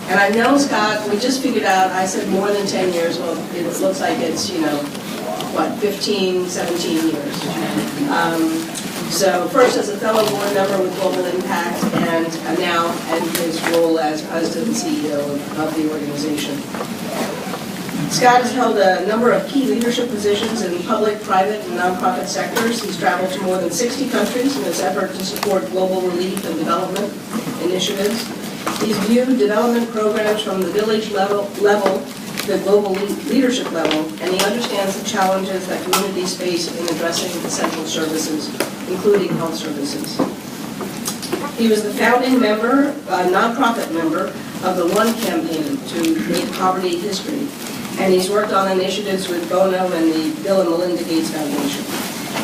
And I've known Scott, we just figured out, I said more than 10 years, well, it looks like it's, 15, 17 years. So first as a fellow board member with Global Impact, and now in his role as President and CEO of the organization. Scott has held a number of key leadership positions in public, private, and nonprofit sectors. He's traveled to more than 60 countries in his effort to support global relief and development initiatives. He's viewed development programs from the village level to the global leadership level, and he understands the challenges that communities face in addressing essential services, including health services. He was the founding member, nonprofit member, of the One campaign to make poverty history, and he's worked on initiatives with Bono and the Bill and Melinda Gates Foundation.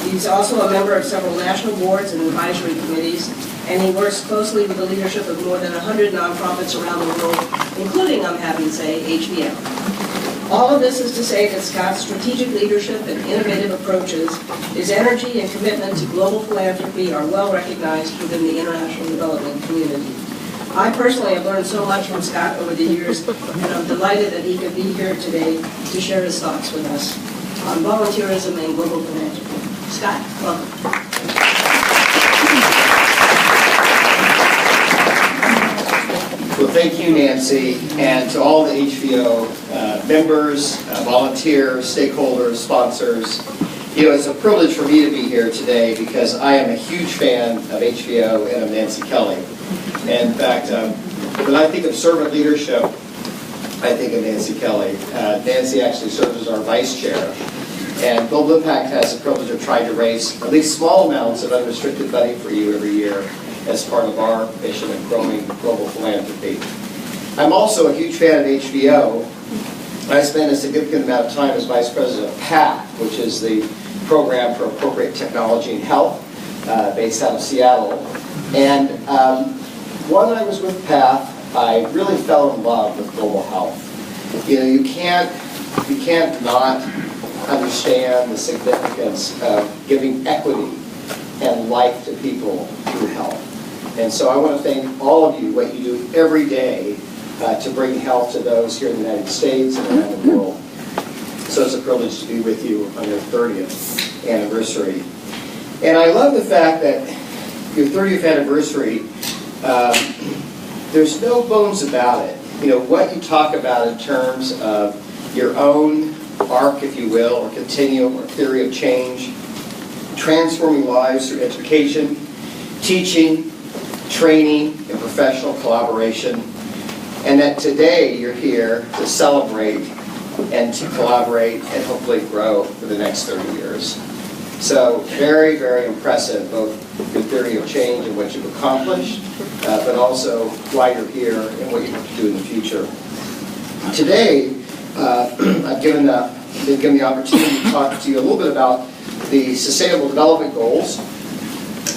He's also a member of several national boards and advisory committees, and he works closely with the leadership of more than 100 nonprofits around the world, including, I'm happy to say, HVO. All of this is to say that Scott's strategic leadership and innovative approaches, his energy and commitment to global philanthropy are well recognized within the international development community. I personally have learned so much from Scott over the years, and I'm delighted that he could be here today to share his thoughts with us on volunteerism and global philanthropy. Scott, welcome. Well, thank you, Nancy, and to all the HVO members, volunteers, stakeholders, sponsors. It's a privilege for me to be here today because I am a huge fan of HVO and of Nancy Kelly. And in fact, when I think of servant leadership, I think of Nancy Kelly. Nancy actually serves as our vice chair. And Global Impact has the privilege of trying to raise at least small amounts of unrestricted money for you every year as part of our mission of growing global philanthropy. I'm also a huge fan of HVO. I spent a significant amount of time as Vice President of PATH, which is the Program for Appropriate Technology and Health, based out of Seattle. And when I was with PATH, I really fell in love with global health. You can't not understand the significance of giving equity and life to people through health. And so I want to thank all of you, what you do every day to bring health to those here in the United States and around the world. So it's a privilege to be with you on your 30th anniversary. And I love the fact that your 30th anniversary, there's no bones about it. What you talk about in terms of your own arc, if you will, or continuum or theory of change, transforming lives through education, teaching, training, and professional collaboration, and that today you're here to celebrate and to collaborate and hopefully grow for the next 30 years. So very, very impressive, both your theory of change and what you've accomplished, but also why you're here and what you hope to do in the future. Today, I've been given the opportunity to talk to you a little bit about the Sustainable Development Goals,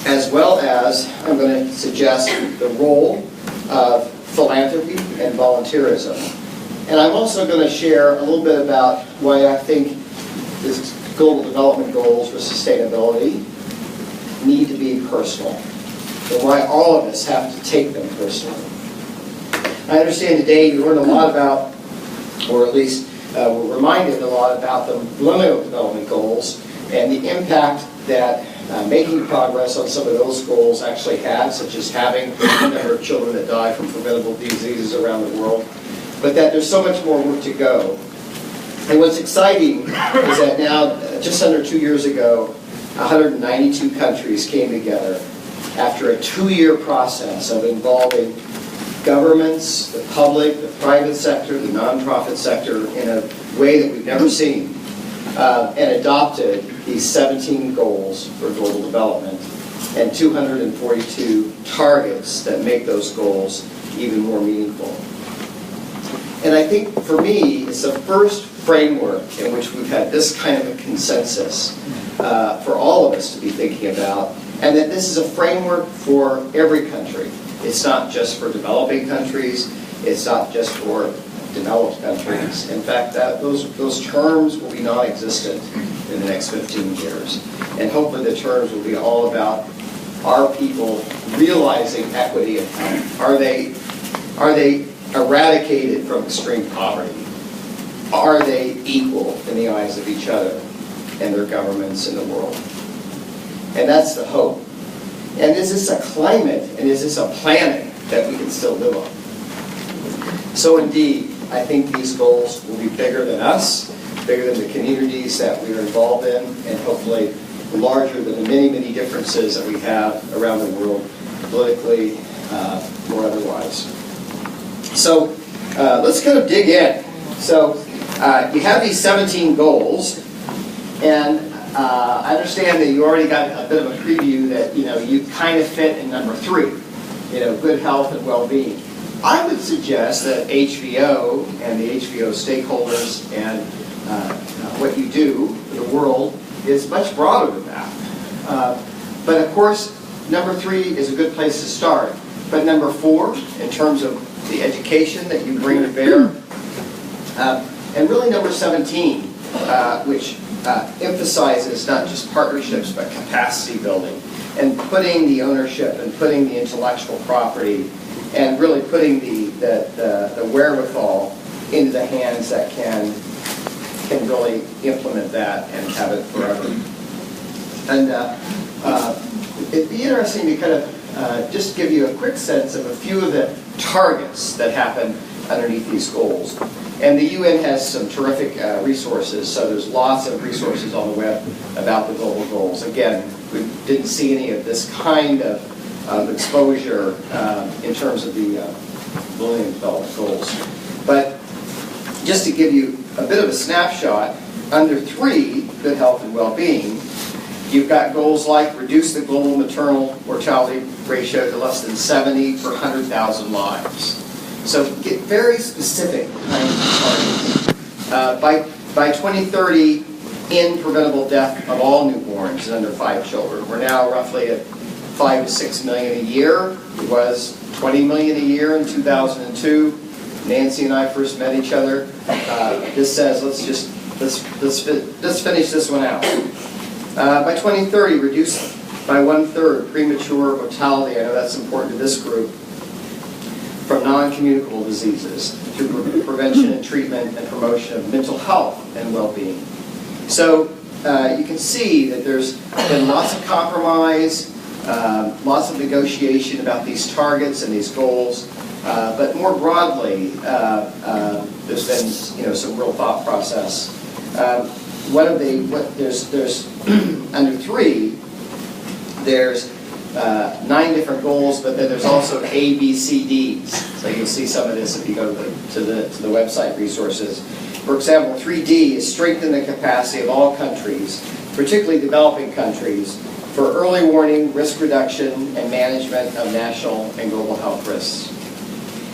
as well as I'm going to suggest the role of philanthropy and volunteerism. And I'm also going to share a little bit about why I think these Global Development Goals for sustainability need to be personal, and why all of us have to take them personally. I understand today you learned a lot about, or at least were reminded a lot about the Millennium Development Goals and the impact that making progress on some of those goals actually had, such as having the number of children that die from preventable diseases around the world, but that there's so much more work to go. And what's exciting is that now, just under 2 years ago, 192 countries came together after a 2-year process of involving governments, the public, the private sector, the nonprofit sector in a way that we've never seen, and adopted these 17 goals for global development and 242 targets that make those goals even more meaningful. And I think for me, it's the first framework in which we've had this kind of a consensus for all of us to be thinking about, and that this is a framework for every country. It's not just for developing countries, it's not just for developed countries. In fact, those terms will be non-existent in the next 15 years. And hopefully the terms will be all about our people realizing equity and health. Are they eradicated from extreme poverty, are they equal in the eyes of each other and their governments in the world? And that's the hope. And is this a climate, and is this a planet that we can still live on? So indeed, I think these goals will be bigger than us, bigger than the communities that we are involved in, and hopefully larger than the many, many differences that we have around the world, politically or otherwise. So let's kind of dig in. So you have these 17 goals, and I understand that you already got a bit of a preview that you kind of fit in number 3, good health and well-being. I would suggest that HVO and the HVO stakeholders and what you do for the world is much broader than that. But of course, number 3 is a good place to start. But number 4, in terms of the education that you bring to bear, and really number 17, which emphasizes not just partnerships but capacity building, and putting the ownership and putting the intellectual property and really putting the wherewithal into the hands that can really implement that and have it forever. And it'd be interesting to kind of just give you a quick sense of a few of the targets that happen underneath these goals. And the UN has some terrific resources, so there's lots of resources on the web about the global goals. Again, we didn't see any of this kind of exposure in terms of the Millennium Development Goals. But just to give you a bit of a snapshot, under 3, good health and well-being, you've got goals like reduce the global maternal mortality ratio to less than 70 per 100,000 lives. So get very specific kinds of targets. By 2030, end preventable death of all newborns and under 5 children. We're now roughly at 5 to 6 million a year. It was 20 million a year in 2002. Nancy and I first met each other. This says let's finish this one out. By 2030, reduce by 1/3 premature mortality. I know that's important to this group. From non-communicable diseases through prevention and treatment and promotion of mental health and well-being. So you can see that there's been lots of compromise, lots of negotiation about these targets and these goals, but more broadly, there's been some real thought process. There's under 3, there's 9 different goals, but then there's also A, B, C, Ds. So you'll see some of this if you go to the website resources. For example, 3D is strengthen the capacity of all countries, particularly developing countries, for early warning, risk reduction, and management of national and global health risks.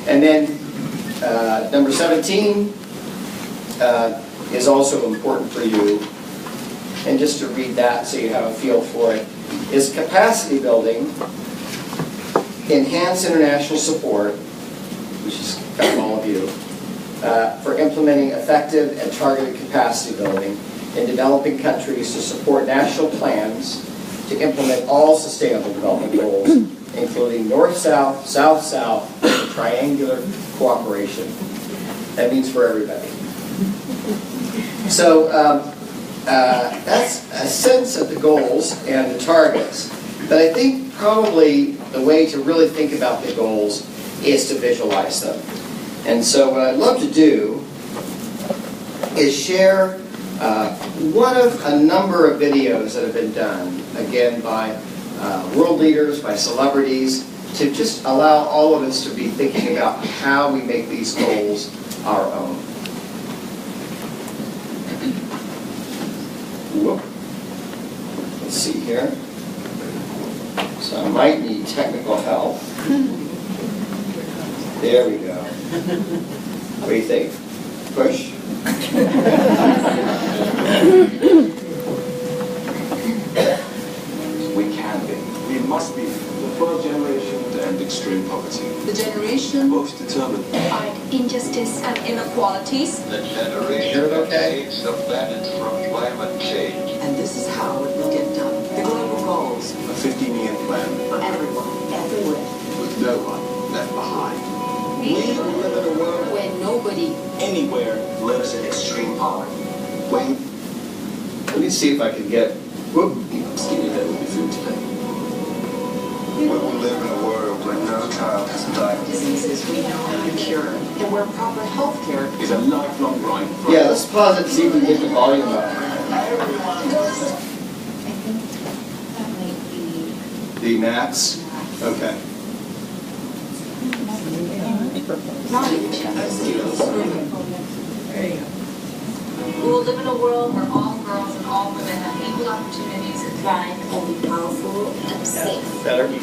And then number 17 is also important for you. And just to read that so you have a feel for it, is capacity building, enhance international support, which is got all of you, for implementing effective and targeted capacity building in developing countries to support national plans to implement all sustainable development goals, including North-South, South-South, and triangular cooperation. That means for everybody. So that's a sense of the goals and the targets. But I think probably the way to really think about the goals is to visualize them. And so what I'd love to do is share one of a number of videos that have been done, again, by world leaders, by celebrities, to just allow all of us to be thinking about how we make these goals our own. Whoop. Let's see here. So I might need technical help. There we go. What do you think? Push? We can be. We must be the first generation to end extreme poverty. The generation Most determined. fight injustice and inequalities. The generation that saves the planet from climate change. And this is how it will get done. The global goals A 15-year plan for everyone, everywhere. with no one left behind. We live in a anywhere lives in extreme poverty. Wait, let me see if I can get, whoop. Skinny that would be food today. We will live in a world where no child has died. Diseases we know how to cure, and where proper health care Is a lifelong right for Yeah, let's pause it and see if we can get the volume up. I think that might be. The max? Okay. We will live in a world where all girls and all women have equal opportunities to thrive and be powerful and safe. Better? We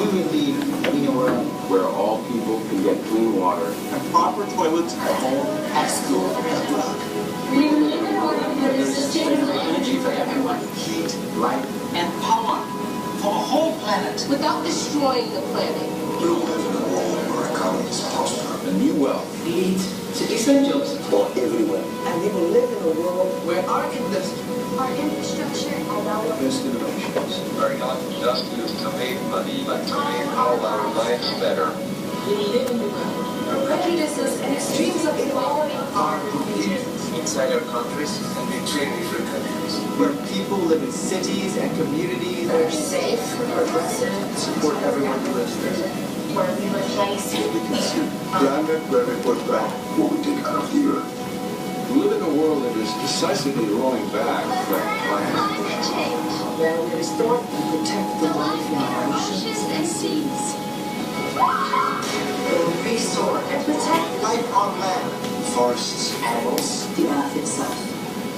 will live in a world where all people can get clean water and proper toilets at home, at school, and at work. We will live in a world where there's sustainable Energy for everyone, heat, light, and power for the whole planet. without destroying the planet. We will live in a world where economies prosper. A new wealth lead to essentials, for everyone. and we will live in a world where our industry Our infrastructure and our Best innovations. Are not just used to make money, but to make our lives better. we live in a world where prejudices and extremes of equality are repeated. Inside our countries and between different countries. Where people live in cities and communities That are safe, progressive, support everyone who lives there. where we replace We can see planet where we put back what we take out of the earth. We live in a world that is decisively rolling back from climate change. where we restore and protect the life in our oceans. Oceans and seas. We will restore and protect life on land, forests, animals, the earth itself.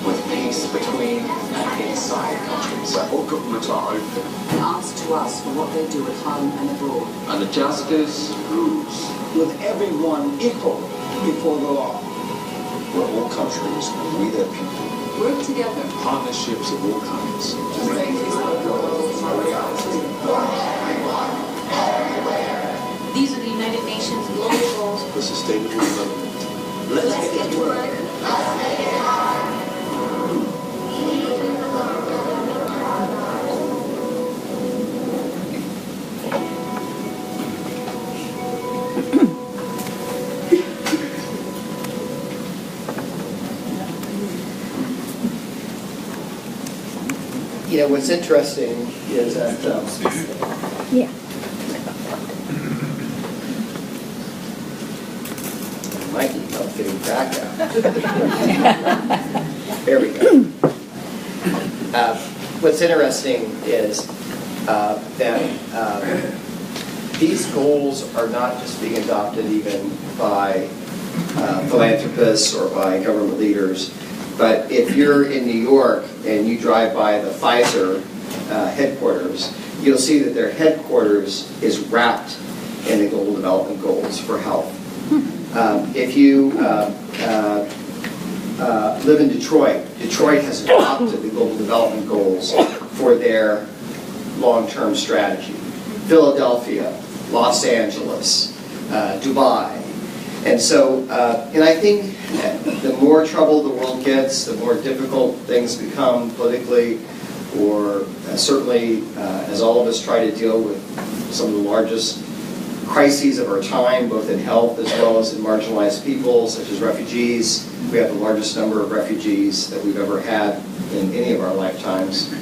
with peace between and inside countries. Where all governments are open And answer to us for what they do at home and abroad. and the justice rules. With everyone equal before the law. Where all countries and we their people. Work together. Partnerships of all kinds. To make this world a reality. These are the United Nations global goals. For sustainable development. Let's get to work. You know, what's interesting is that, Yeah. Mikey, I'm getting back now. There we go. What's interesting is that these goals are not just being adopted even by philanthropists or by government leaders, but if you're in New York and you drive by the Pfizer headquarters, you'll see that their headquarters is wrapped in the Global Development Goals for health. If you live in Detroit, Detroit has adopted the Global Development Goals for their long-term strategy. Philadelphia, Los Angeles, Dubai. And so, and I think the more trouble the world gets, the more difficult things become politically, or certainly as all of us try to deal with some of the largest crises of our time, both in health as well as in marginalized people, such as refugees. We have the largest number of refugees that we've ever had in any of our lifetimes.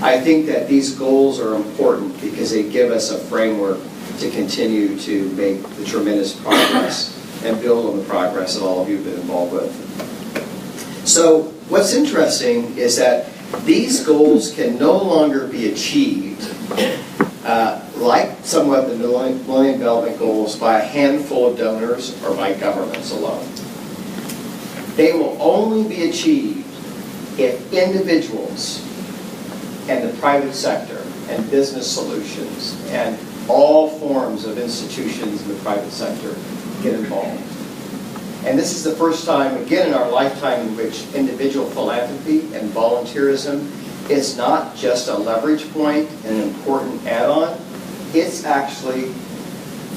I think that these goals are important because they give us a framework to continue to make the tremendous progress and build on the progress that all of you have been involved with. So what's interesting is that these goals can no longer be achieved like somewhat the Millennium Development Goals by a handful of donors or by governments alone. They will only be achieved if individuals and the private sector and business solutions and all forms of institutions in the private sector get involved. And this is the first time, again, in our lifetime in which individual philanthropy and volunteerism is not just a leverage point and an important add-on. It's actually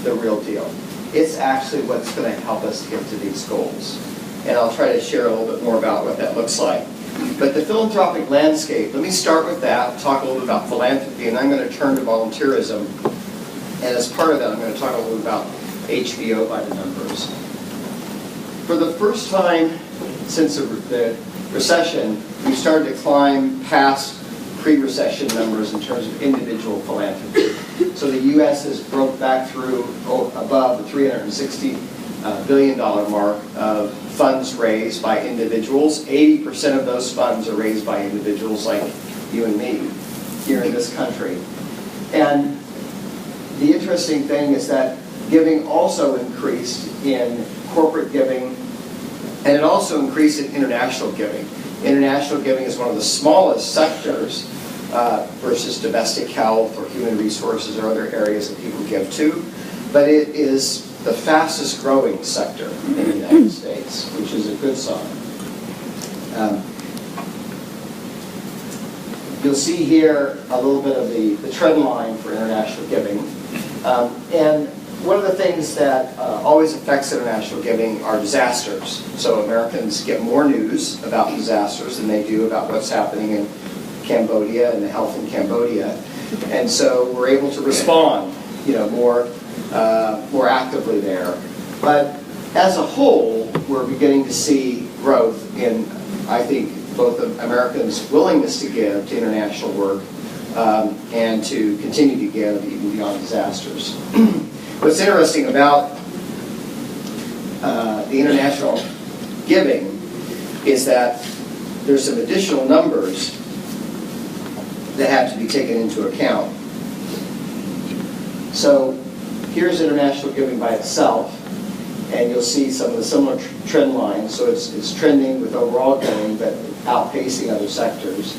the real deal. It's actually what's going to help us get to these goals. And I'll try to share a little bit more about what that looks like. But the philanthropic landscape, let me start with that, talk a little bit about philanthropy, and I'm going to turn to volunteerism. And as part of that, I'm going to talk a little bit about HVO by the numbers. For the first time since the recession, we started to climb past pre-recession numbers in terms of individual philanthropy. So the U.S. has broke back through above the $360 billion mark of funds raised by individuals. 80% of those funds are raised by individuals like you and me here in this country. And the interesting thing is that giving also increased in corporate giving, and it also increased in international giving. International giving is one of the smallest sectors versus domestic health or human resources or other areas that people give to, but it is the fastest growing sector in the United States, which is a good sign. You'll see here a little bit of the trend line for international giving. And one of the things that always affects international giving are disasters. So Americans get more news about disasters than they do about what's happening in Cambodia and the health in Cambodia. And so we're able to respond, more actively there. But as a whole, we're beginning to see growth in, I think, both of Americans' willingness to give to international work and to continue to give even beyond disasters. What's interesting about the international giving is that there's some additional numbers that have to be taken into account. So here's international giving by itself, and you'll see some of the similar trend lines. So it's trending with overall giving, but outpacing other sectors.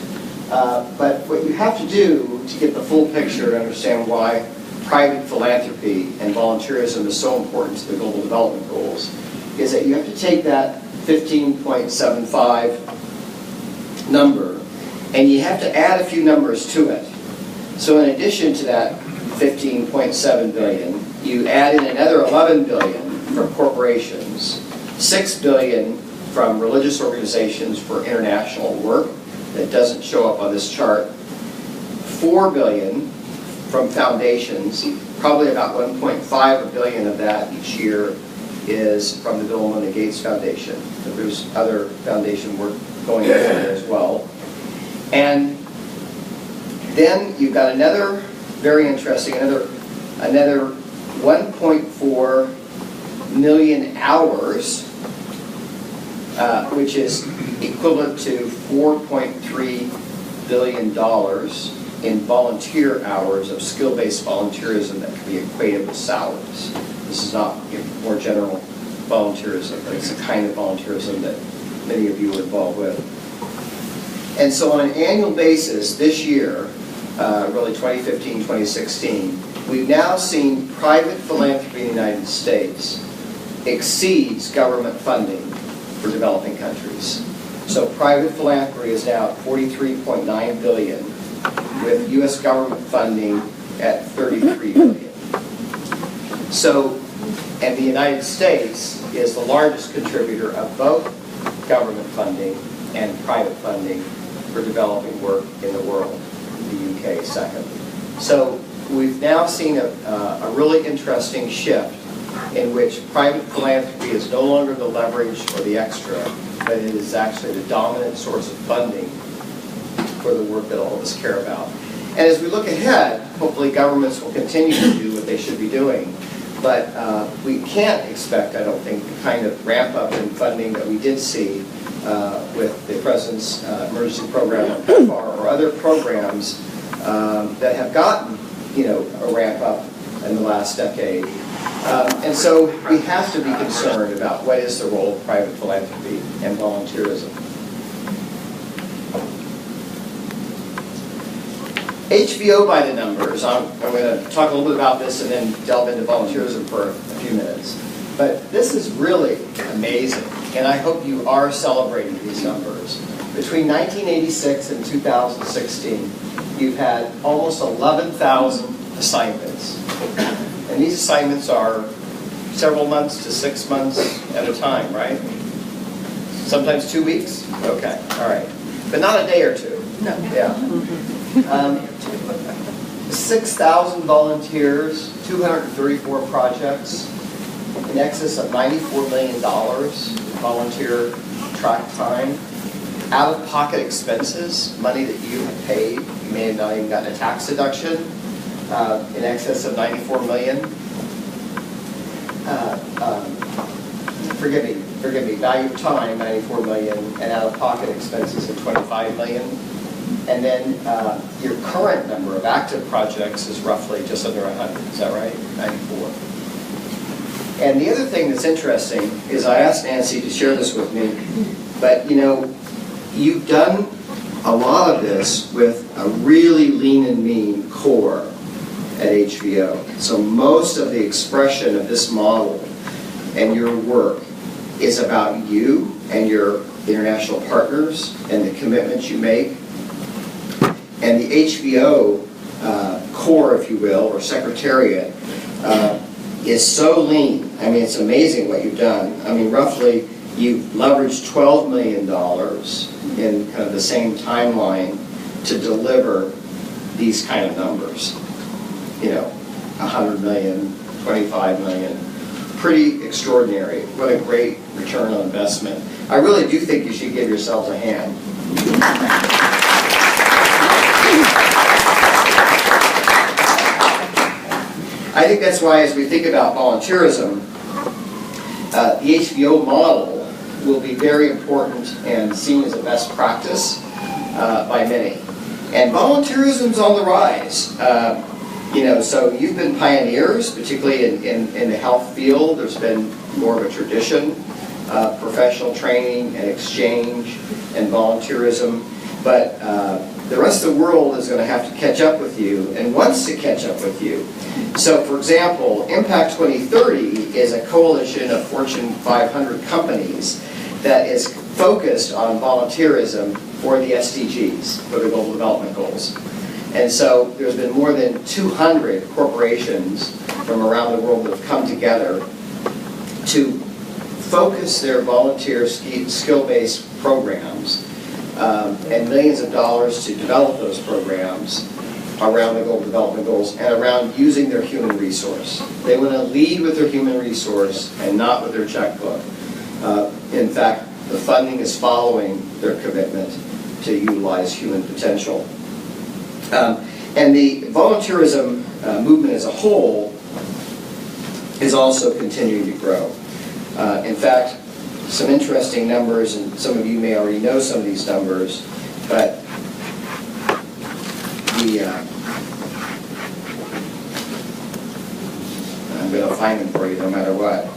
But what you have to do to get the full picture to understand why private philanthropy and volunteerism is so important to the Global Development Goals is that you have to take that 15.75 number and you have to add a few numbers to it. So in addition to that 15.7 billion, you add in another 11 billion from corporations, 6 billion from religious organizations for international work that doesn't show up on this chart, 4 billion from foundations, probably about 1.5 billion of that each year is from the Bill and Melinda Gates Foundation. But there's other foundation work going on there as well. And then you've got another very interesting, another 1.4 million hours, which is equivalent to $4.3 billion in volunteer hours of skill-based volunteerism that can be equated with salaries. This is not more general volunteerism, but it's the kind of volunteerism that many of you are involved with. And so on an annual basis this year, really 2015, 2016, we've now seen private philanthropy in the United States exceeds government funding for developing countries. So private philanthropy is now at $43.9 billion, with U.S. government funding at $33 billion. So, and the United States is the largest contributor of both government funding and private funding for developing work in the world, the UK second. So we've now seen a really interesting shift in which private philanthropy is no longer the leverage or the extra, but it is actually the dominant source of funding for the work that all of us care about. And as we look ahead, hopefully governments will continue to do what they should be doing. But we can't expect, I don't think, the kind of ramp up in funding that we did see with the President's emergency program on PEPFAR or other programs that have gotten, a ramp up in the last decade. And so we have to be concerned about what is the role of private philanthropy and volunteerism. HVO by the numbers. I'm going to talk a little bit about this and then delve into volunteerism for a few minutes. But this is really amazing, and I hope you are celebrating these numbers. Between 1986 and 2016, you've had almost 11,000 assignments. And these assignments are several months to 6 months at a time, right? Sometimes 2 weeks? Okay, all right. But not a day or two. No. Yeah. 6,000 volunteers, 234 projects, in excess of $94 million volunteer track time. Out-of-pocket expenses, money that you have paid, you may have not even gotten a tax deduction, in excess of $94 million. Forgive me, value of time, $94 million, and out-of-pocket expenses of $25 million. And then your current number of active projects is roughly just under 100, is that right? 94. And the other thing that's interesting is I asked Nancy to share this with me, but you know, you've done a lot of this with a really lean and mean core at HVO. So most of the expression of this model and your work is about you and your international partners and the commitments you make. And the HVO core, if you will, or secretariat, is so lean. I mean, it's amazing what you've done. I mean, roughly, you've leveraged $12 million in kind of the same timeline to deliver these kind of numbers. You know, 100 million, 25 million. Pretty extraordinary. What a great return on investment. I really do think you should give yourselves a hand. I think that's why, as we think about volunteerism, the HVO model will be very important and seen as a best practice by many. And volunteerism's on the rise. You know, so you've been pioneers, particularly in the health field. There's been more of a tradition of professional training and exchange and volunteerism. But the rest of the world is going to have to catch up with you and wants to catch up with you. So, for example, Impact 2030 is a coalition of Fortune 500 companies that is focused on volunteerism for the SDGs, for the Global Development Goals. And so there's been more than 200 corporations from around the world that have come together to focus their volunteer skill-based programs and millions of dollars to develop those programs around the Global Development Goals and around using their human resource. They want to lead with their human resource and not with their checkbook. In fact, the funding is following their commitment to utilize human potential. And the volunteerism movement as a whole is also continuing to grow. In fact, some interesting numbers, and some of you may already know some of these numbers, but I'm going to find them for you no matter what.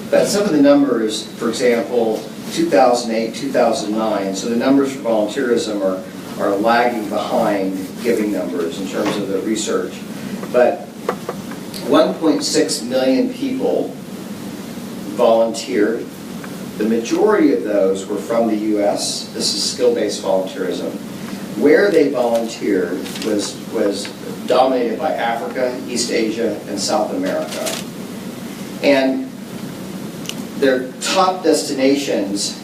But some of the numbers, for example, 2008, 2009, so the numbers for volunteerism are lagging behind giving numbers in terms of the research. But 1.6 million people volunteered. The majority of those were from the US. This is skill-based volunteerism. Where they volunteered was dominated by Africa, East Asia, and South America. And their top destinations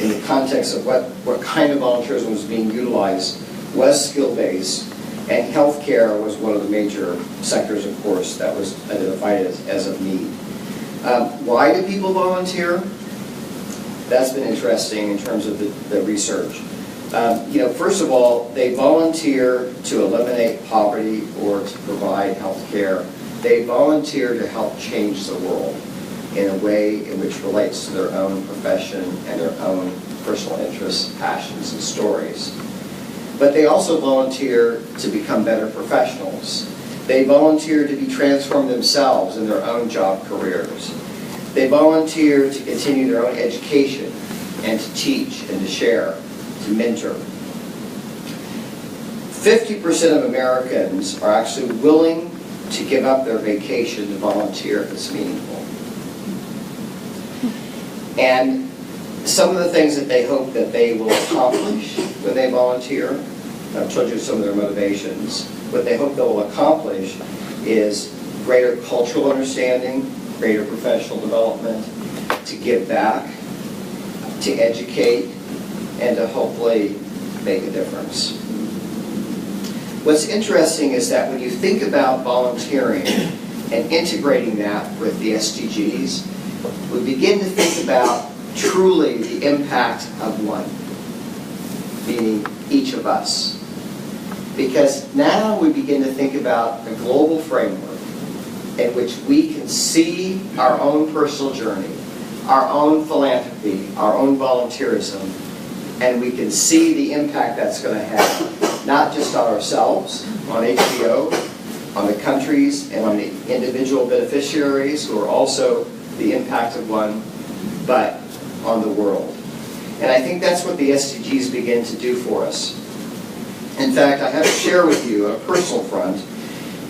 in the context of what kind of volunteerism was being utilized was skill-based, and healthcare was one of the major sectors, of course, that was identified as of need. Why do people volunteer? That's been interesting in terms of the research. You know, first of all, they volunteer to eliminate poverty or to provide health care. They volunteer to help change the world in a way in which relates to their own profession and their own personal interests, passions, and stories. But they also volunteer to become better professionals. They volunteer to be transformed themselves in their own job careers. They volunteer to continue their own education and to teach and to share, to mentor. 50% of Americans are actually willing to give up their vacation to volunteer if it's meaningful. And some of the things that they hope that they will accomplish when they volunteer, I've told you some of their motivations. What they hope they will accomplish is greater cultural understanding, greater professional development, to give back, to educate, and to hopefully make a difference. What's interesting is that when you think about volunteering and integrating that with the SDGs, we begin to think about truly the impact of one, meaning each of us. Because now we begin to think about a global framework in which we can see our own personal journey, our own philanthropy, our own volunteerism, and we can see the impact that's going to have, not just on ourselves, on HVO, on the countries, and on the individual beneficiaries who are also the impact of one, but on the world. And I think that's what the SDGs begin to do for us. In fact, I have to share with you on a personal front,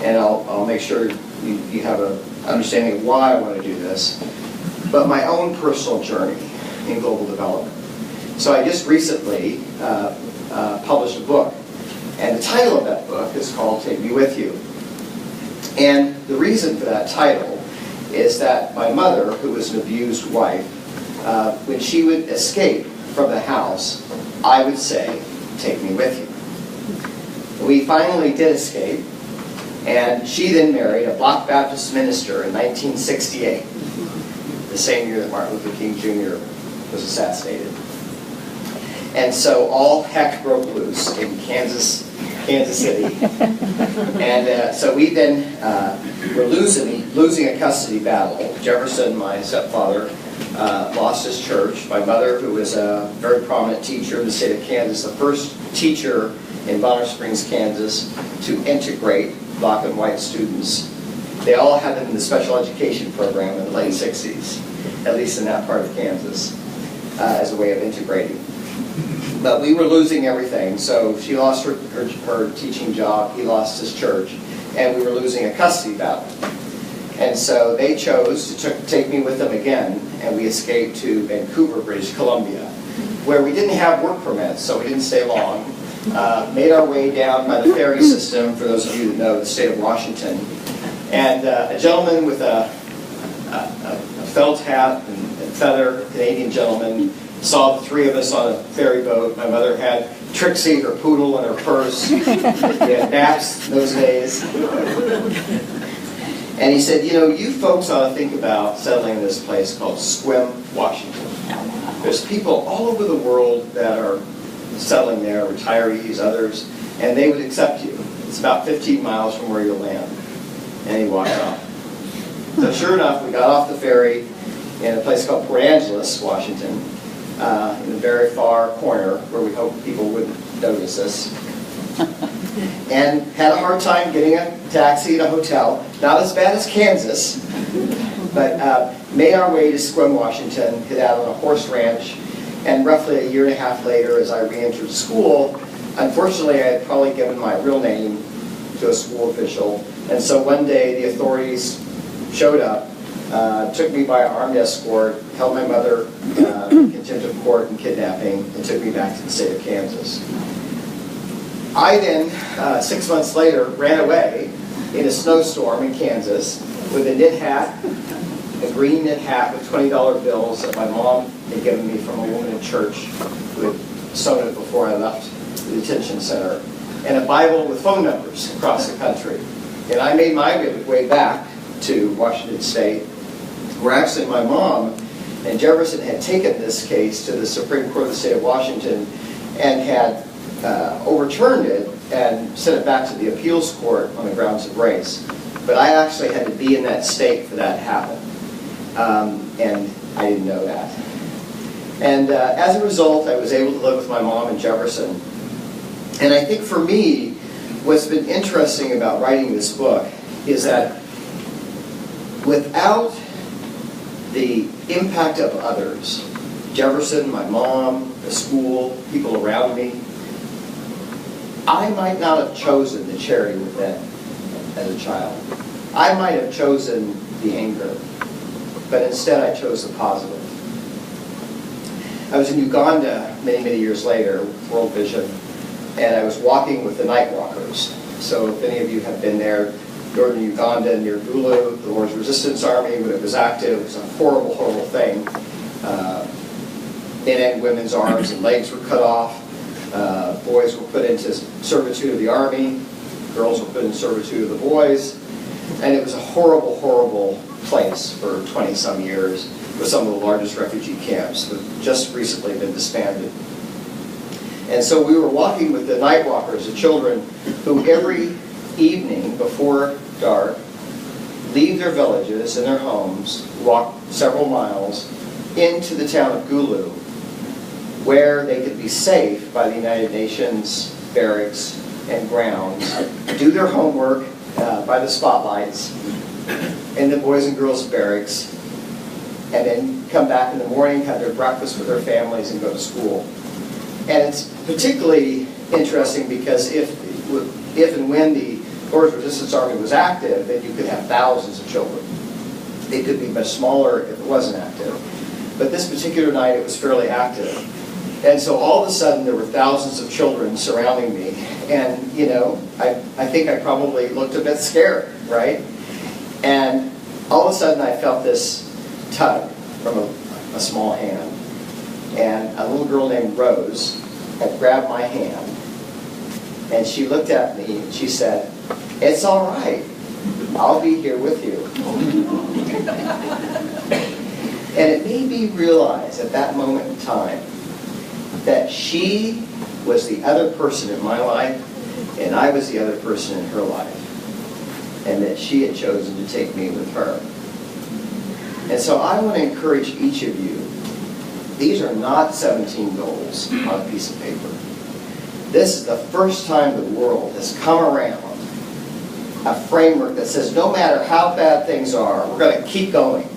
and I'll make sure you have an understanding of why I want to do this, but my own personal journey in global development. So I just recently published a book, and the title of that book is called Take Me With You. And the reason for that title is that my mother, who was an abused wife, when she would escape from the house, I would say, "Take me with you." We finally did escape, and she then married a Black Baptist minister in 1968, the same year that Martin Luther King Jr. was assassinated. And so all heck broke loose in Kansas City. And so we then were losing a custody battle. Jefferson, my stepfather, lost his church. My mother, who was a very prominent teacher in the state of Kansas, the first teacher in Bonner Springs, Kansas, to integrate black and white students. They all had them in the special education program in the late 60s, at least in that part of Kansas, as a way of integrating. But we were losing everything, so she lost her teaching job, he lost his church, and we were losing a custody battle. And so they chose to take me with them again, and we escaped to Vancouver, British Columbia, where we didn't have work permits, so we didn't stay long. Made our way down by the ferry system, for those of you that know the state of Washington. And a gentleman with a felt hat and feather, Canadian gentleman, saw the three of us on a ferry boat. My mother had Trixie, her poodle, in her purse. We had naps those days. And he said, "You know, you folks ought to think about settling in this place called Sequim, Washington. There's people all over the world that are settling there, retirees, others, and they would accept you. It's about 15 miles from where you'll land." And he walked off. So sure enough, we got off the ferry in a place called Port Angeles, Washington, in the very far corner where we hoped people wouldn't notice us. And had a hard time getting a taxi to a hotel. Not as bad as Kansas, but made our way to Sequim, Washington, hid out on a horse ranch, and roughly a year and a half later, as I re-entered school, unfortunately I had probably given my real name to a school official, and so one day the authorities showed up, took me by armed escort, held my mother in contempt of court and kidnapping, and took me back to the state of Kansas. I then, 6 months later, ran away in a snowstorm in Kansas with a knit hat, a green knit hat with $20 bills that my mom had given me from a woman in church who had sewn it before I left the detention center, and a Bible with phone numbers across the country. And I made my way back to Washington State, where actually my mom and Jefferson had taken this case to the Supreme Court of the state of Washington and had overturned it and sent it back to the appeals court on the grounds of race. But I actually had to be in that state for that to happen. And I didn't know that. And as a result, I was able to live with my mom in Jefferson. And I think for me, what's been interesting about writing this book is that without the impact of others, Jefferson, my mom, the school, people around me, I might not have chosen the charity within as a child. I might have chosen the anger, but instead I chose the positive. I was in Uganda many, many years later with World Vision, and I was walking with the Night Walkers. So if any of you have been there, northern Uganda near Gulu, the Lord's Resistance Army, when it was active, it was a horrible, horrible thing. men and women's arms and legs were cut off. Boys were put into servitude of the army. Girls were put in servitude of the boys. And it was a horrible, horrible place for 20-some years with some of the largest refugee camps that just recently been disbanded. And so we were walking with the night walkers, the children, who every evening before dark leave their villages and their homes, walk several miles into the town of Gulu, where they could be safe by the United Nations barracks and grounds, do their homework by the spotlights in the boys and girls barracks, and then come back in the morning, have their breakfast with their families, and go to school. And it's particularly interesting because if and when the Lord's Resistance Army was active, then you could have thousands of children. It could be much smaller if it wasn't active. But this particular night, it was fairly active. And so all of a sudden, there were thousands of children surrounding me. And, you know, I think I probably looked a bit scared, right? And all of a sudden, I felt this tug from a small hand. And a little girl named Rose had grabbed my hand. And she looked at me and she said, "It's all right. I'll be here with you." And it made me realize at that moment in time that she was the other person in my life and I was the other person in her life. And that she had chosen to take me with her. And so I want to encourage each of you, these are not 17 goals on a piece of paper. This is the first time the world has come around a framework that says no matter how bad things are, we're going to keep going.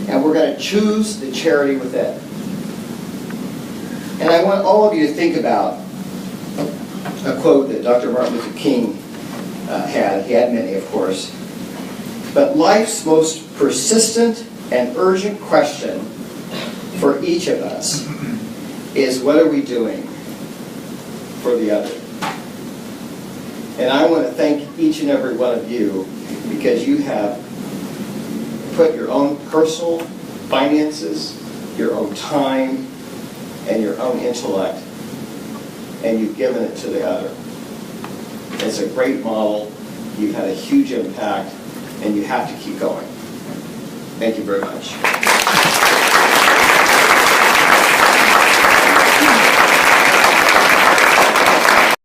And we're going to choose the charity within. And I want all of you to think about a quote that Dr. Martin Luther King had. He had many, of course. But life's most persistent and urgent question for each of us is, what are we doing for the other? And I want to thank each and every one of you because you have put your own personal finances, your own time, and your own intellect, and you've given it to the other. It's a great model. You've had a huge impact, and you have to keep going. Thank you very much.